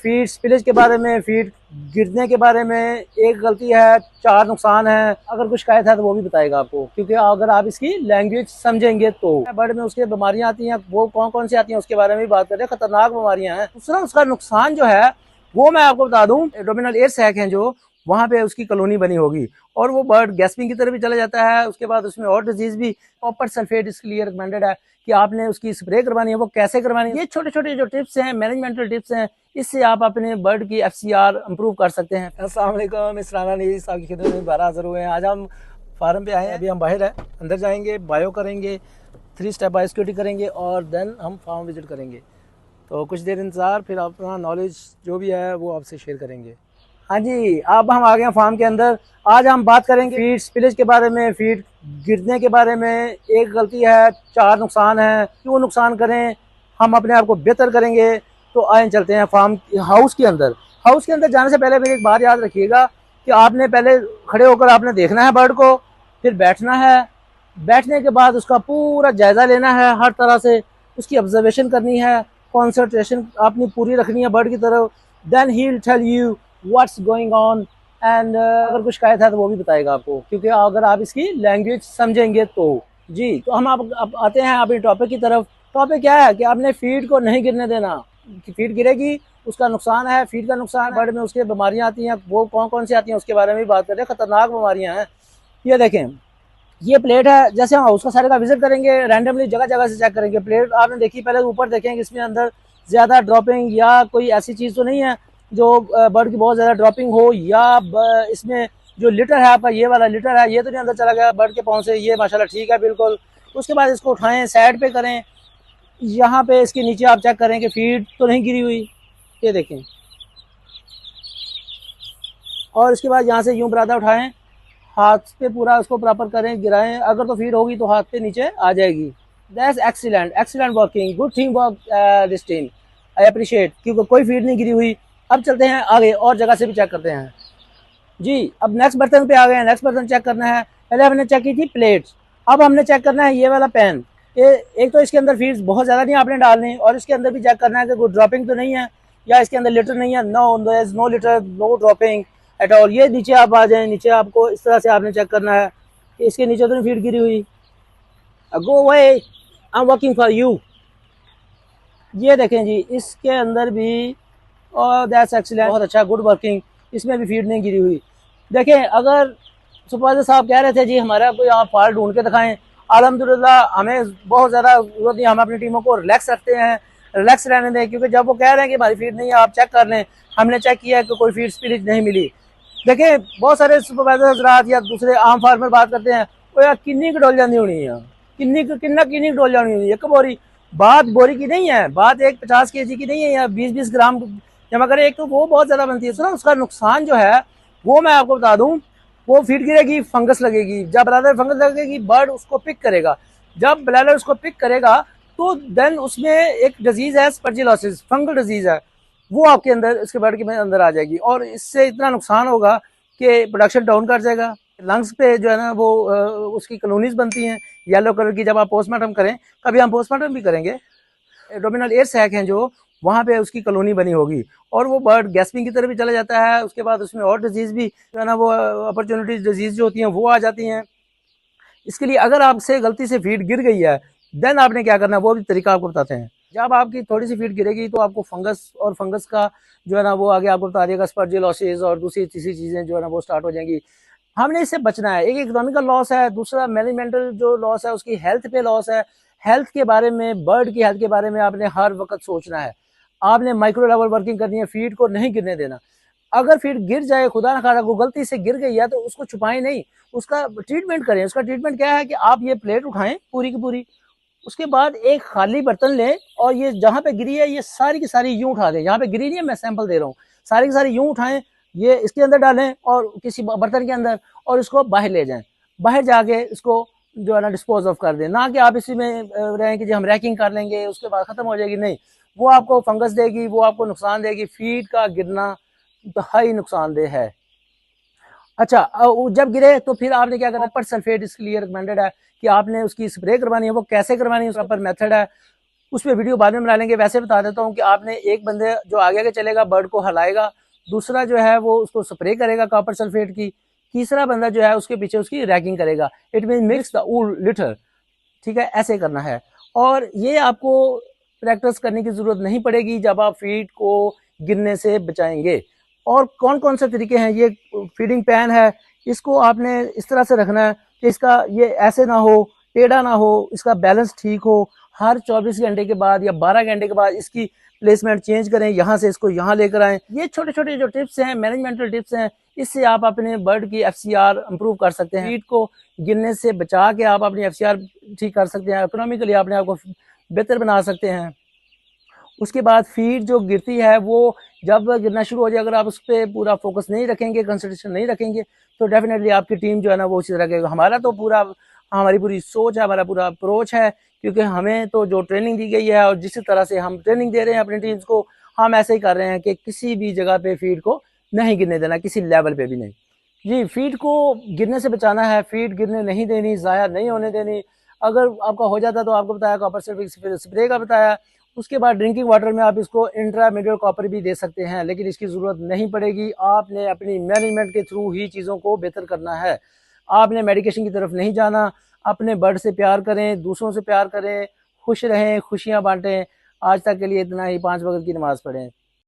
Feed spillage के बारे में, फीड गिरने के बारे में, एक गलती है, 4 नुकसान है। अगर कुछ शिकायत है तो वो भी बताएगा आपको, क्योंकि अगर आप इसकी लैंग्वेज समझेंगे तो बर्ड में उसके बीमारियां आती हैं, वो कौन कौन सी आती हैं उसके बारे में भी बात करें। खतरनाक बीमारियां हैं। दूसरा उसका नुकसान जो है वो मैं आपको बता दूं, एब्डोमिनल एयर सैक हैं जो, वहां पे उसकी कॉलोनी बनी होगी और वो बर्ड गैस्पिंग की तरफ भी चला जाता है। उसके बाद उसमें और डिजीज भी। कॉपर सल्फेट इसके लिए रिकमेंडेड है कि आपने उसकी स्प्रे करवानी है। वो कैसे करवानी है, ये छोटे छोटे जो टिप्स हैं, मैनेजमेंटल टिप्स हैं, इससे आप अपने बर्ड की FCR इंप्रूव कर सकते हैं। अस्सलाम वालेकुम, इस राना नीस आपकी खिदमत में दोबारा हाजिर हुए हैं। आज हम फार्म पे आए हैं। अभी हम बाहर हैं, अंदर जाएंगे, बायो करेंगे, 3 स्टेप बायो सिक्योरिटी करेंगे और देन हम फार्म विजिट करेंगे। तो कुछ देर इंतज़ार, फिर अपना नॉलेज जो भी है वो आपसे शेयर करेंगे। हाँ जी, अब हम आ गए हैं फार्म के अंदर। आज हम बात करेंगे फीड स्पिलेज के बारे में, फीड गिरने के बारे में, एक गलती है, 4 नुकसान है, क्यों नुकसान करें, हम अपने आप को बेहतर करेंगे। तो आए चलते हैं फार्म हाउस के अंदर। हाउस के अंदर जाने से पहले मेरी एक बात याद रखिएगा कि आपने पहले खड़े होकर आपने देखना है बर्ड को, फिर बैठना है, बैठने के बाद उसका पूरा जायज़ा लेना है, हर तरह से उसकी ऑब्जर्वेशन करनी है, कॉन्सेंट्रेशन आपने पूरी रखनी है बर्ड की तरफ। Then he will tell you what's going on and अगर कुछ शिकायत है तो वो भी बताएगा आपको, क्योंकि अगर आप इसकी लैंग्वेज समझेंगे तो। जी, तो हम आप आते हैं अपने टॉपिक की तरफ। टॉपिक क्या है कि आपने फीड को नहीं गिरने देना। फीड गिरेगी उसका नुकसान है, फीड का नुकसान, बर्ड में उसके बीमारियां आती हैं, वो कौन कौन सी आती हैं उसके बारे में भी बात करें। खतरनाक बीमारियां हैं। ये देखें, ये प्लेट है, जैसे हम उसका सारे का विजिट करेंगे, रैंडमली जगह जगह से चेक करेंगे। प्लेट आपने देखी, पहले ऊपर देखेंगे इसमें अंदर ज़्यादा ड्रॉपिंग या कोई ऐसी चीज़ तो नहीं है जो बर्ड की बहुत ज़्यादा ड्रॉपिंग हो, या इसमें जो लिटर है आपका, ये वाला लिटर है, ये तो नहीं अंदर चला गया बर्ड के पाँव से। ये माशाल्लाह ठीक है बिल्कुल। उसके बाद इसको उठाएं, साइड पे करें, यहाँ पे इसके नीचे आप चेक करें कि फीड तो नहीं गिरी हुई, ये देखें। और इसके बाद यहाँ से यूँ बरादा उठाएं, हाथ पे पूरा उसको प्रॉपर करें, गिराएं, अगर तो फीड होगी तो हाथ पे नीचे आ जाएगी। That's excellent, excellent working, good team work this team, I appreciate, क्योंकि कोई फीड नहीं गिरी हुई। अब चलते हैं आगे और जगह से भी चेक करते हैं। जी, अब नेक्स्ट बर्तन पे आ गए हैं। नेक्स्ट बर्तन चेक करना है। पहले हमने चेक की थी प्लेट्स, अब हमने चेक करना है ये वाला पैन। ये एक तो इसके अंदर फीड्स बहुत ज़्यादा नहीं आपने डालनी, और इसके अंदर भी चेक करना है कि कोई ड्रॉपिंग तो नहीं है, या इसके अंदर लिटर नहीं है। No, there is no litter, no dropping at all. ये नीचे आप आ जाएं, नीचे आपको इस तरह से आपने चेक करना है कि इसके नीचे तो नहीं फीड गिरी हुई। Go away, I am working for you. ये देखें जी, इसके अंदर भी, और दैट्स एक्सीलेंट, बहुत अच्छा, गुड वर्किंग, इसमें भी फीड नहीं गिरी हुई। देखें, अगर सुपरवाइजर साहब कह रहे थे जी हमारा कोई आप फॉल्ट ढूंढ के दिखाएं, अल्हम्दुलिल्लाह हमें बहुत ज़्यादा जरूरत नहीं, हम अपनी टीमों को रिलैक्स रखते हैं, रिलैक्स रहने दें, क्योंकि जब वो कह रहे हैं कि हमारी फीड नहीं है, आप चेक कर लें, हमने चेक किया है कि कोई फीड स्पिलिज नहीं मिली। देखें, बहुत सारे सुपरवाइजर हजरात या दूसरे आम फार्मर बात करते हैं, वो यार किन्नी डोल जानी होनी है, किन्नी डोल जानी होनी है, एक बोरी। बात बोरी की नहीं है, बात एक 50 kg की नहीं है, या 20-20 ग्राम जमा करें एक, तो वो बहुत ज़्यादा बनती है। सुना, उसका नुकसान जो है वो मैं आपको बता दूं, वो फीड गिरेगी, फंगस लगेगी। जब ब्लैडर फंगस लगेगी, बर्ड उसको पिक करेगा। जब ब्लैडर उसको पिक करेगा तो देन उसमें एक डिजीज है स्पर्जिलोसिस, फंगल डिजीज है, वो आपके अंदर, इसके बर्ड के अंदर आ जाएगी, और इससे इतना नुकसान होगा कि प्रोडक्शन डाउन कर जाएगा। लंग्स पे जो है ना वो उसकी कॉलोनीज बनती हैं येलो कलर की। जब आप पोस्टमार्टम करें, कभी हम पोस्टमार्टम भी करेंगे, एब्डोमिनल एयर सैक हैं जो, वहाँ पे उसकी कॉलोनी बनी होगी और वो बर्ड गैस्पिंग की तरफ भी चला जाता है। उसके बाद उसमें और डिजीज़ भी जो है ना, वो अपॉर्चुनिटी डिजीज़ जो होती हैं वो आ जाती हैं। इसके लिए अगर आपसे गलती से फीड गिर गई है, देन आपने क्या करना है वो भी तरीका आपको बताते हैं। जब आपकी थोड़ी सी फीड गिरेगी तो आपको फंगस, और फंगस का जो है ना वो आगे आपको बता देगा स्पर्जिलोसिस, और दूसरी तीसरी चीज़ें जो है ना वो स्टार्ट हो जाएंगी। हमने इससे बचना है। एक इकोनॉमिकल लॉस है, दूसरा मैनेजमेंटल जो लॉस है उसकी हेल्थ पे लॉस है। हेल्थ के बारे में, बर्ड की हेल्थ के बारे में आपने हर वक्त सोचना है। आपने माइक्रो लेवल वर्किंग करनी है, फीड को नहीं गिरने देना। अगर फीड गिर जाए, खुदा ना खाना को गलती से गिर गई है, तो उसको छुपाएं नहीं, उसका ट्रीटमेंट करें। उसका ट्रीटमेंट क्या है कि आप ये प्लेट उठाएं पूरी की पूरी, उसके बाद एक खाली बर्तन लें, और ये जहाँ पे गिरी है ये सारी की सारी यूं उठा दें। यहाँ पे गिरी नहीं है, मैं सैंपल दे रहा हूँ, सारी की सारी यूं उठाएं, ये इसके अंदर डालें और किसी बर्तन के अंदर, और इसको बाहर ले जाएं। बाहर जाके इसको जो है ना डिस्पोज ऑफ कर दें। ना कि आप इसी में रहें कि जी हम रैकिंग कर लेंगे उसके बाद खत्म हो जाएगी, नहीं, वो आपको फंगस देगी, वो आपको नुकसान देगी। फीड का गिरना इंतहाई नुकसानदेह है। अच्छा, जब गिरे तो फिर आपने क्या करना है, कॉपर सल्फेट इसके लिए रिकमेंडेड है कि आपने उसकी स्प्रे करवानी है। वो कैसे करवानी है, उसका पर मेथड है। उस पर वीडियो बाद में बना लेंगे। वैसे बता देता हूँ कि आपने एक बंदे जो आगे आगे चलेगा बर्ड को हलाएगा, दूसरा जो है वो उसको स्प्रे करेगा कॉपर सल्फेट की, तीसरा बंदा जो है उसके पीछे उसकी रैगिंग करेगा। It mean mix the wool litre, ठीक है, ऐसे करना है। और ये आपको प्रैक्टिस करने की जरूरत नहीं पड़ेगी जब आप फीड को गिरने से बचाएंगे। और कौन कौन से तरीके हैं, ये फीडिंग पैन है, इसको आपने इस तरह से रखना है कि इसका ये ऐसे ना हो, टेढ़ा ना हो, इसका बैलेंस ठीक हो। हर 24 घंटे के बाद या 12 घंटे के बाद इसकी प्लेसमेंट चेंज करें, यहाँ से इसको यहाँ लेकर आएं। ये छोटे छोटे जो टिप्स हैं, मैनेजमेंटल टिप्स हैं, इससे आप अपने बर्ड की FCR इंप्रूव कर सकते हैं। फीड को गिरने से बचा के आप अपनी FCR ठीक कर सकते हैं, इकोनॉमिकली अपने आप को बेहतर बना सकते हैं। उसके बाद फीड जो गिरती है वो जब गिरना शुरू हो जाए, अगर आप उस पर पूरा फोकस नहीं रखेंगे, कंसंट्रेशन नहीं रखेंगे, तो डेफिनेटली आपकी टीम जो है ना वो उसी तरह के। हमारा तो पूरा, हमारी पूरी सोच है, हमारा पूरा अप्रोच है, क्योंकि हमें तो जो ट्रेनिंग दी गई है और जिस तरह से हम ट्रेनिंग दे रहे हैं अपनी टीम्स को, हम ऐसे ही कर रहे हैं कि किसी भी जगह पे फीड को नहीं गिरने देना, किसी लेवल पे भी नहीं। जी, फीड को गिरने से बचाना है, फीड गिरने नहीं देनी, ज़ाया नहीं होने देनी। अगर आपका हो जाता तो आपको बताया कॉपर सल्फेट स्प्रे का बताया। उसके बाद ड्रिंकिंग वाटर में आप इसको इंट्रामीडिएट कॉपर भी दे सकते हैं, लेकिन इसकी ज़रूरत नहीं पड़ेगी। आपने अपनी मैनेजमेंट के थ्रू ही चीज़ों को बेहतर करना है, आपने मेडिकेशन की तरफ नहीं जाना। अपने बर्ड से प्यार करें, दूसरों से प्यार करें, खुश रहें, खुशियाँ बांटें। आज तक के लिए इतना ही। 5 वक्त की नमाज़ पढ़ें।